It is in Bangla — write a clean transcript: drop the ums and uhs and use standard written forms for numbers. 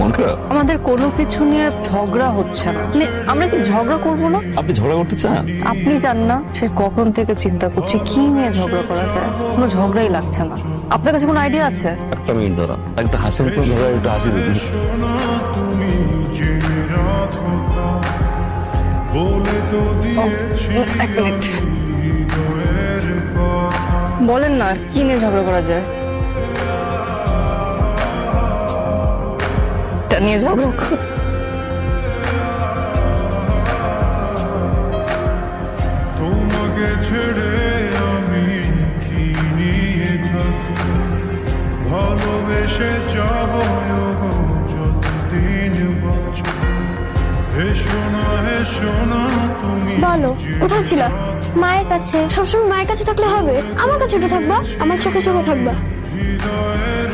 মন খারাপ? আমাদের কোনো কিছু নিয়ে ঝগড়া হচ্ছে না, মানে আমরা কি ঝগড়া করবো না? আপনি ঝগড়া করতে চান? আপনি জান না সে কখন থেকে চিন্তা করছি কি নিয়ে ঝগড়া করা যায়, কোনো ঝগড়াই লাগছে না। আপনার কাছে কোনো আইডিয়া আছে? একটা মিনিট দাঁড়ান, একটা হাসি মতো ঝগড়া, একটু হাসি দিন। এক মিনিট, বলেন না কি নিয়ে ঝগড়া করা যায়। এটা নিয়ে ঝগড়া তোমাকে ছেড়ে আমি কি নিয়ে থাকি, ভালোবেসে যাব যতদিন বাঁচব। হেসো না তুমি। বলো কোথায় ছিলা? মায়ের কাছে। সবসময় মায়ের কাছে থাকলে হবে? আমার কাছে তো থাকবা, আমার চোখে চোখে থাকবা। হৃদয়ের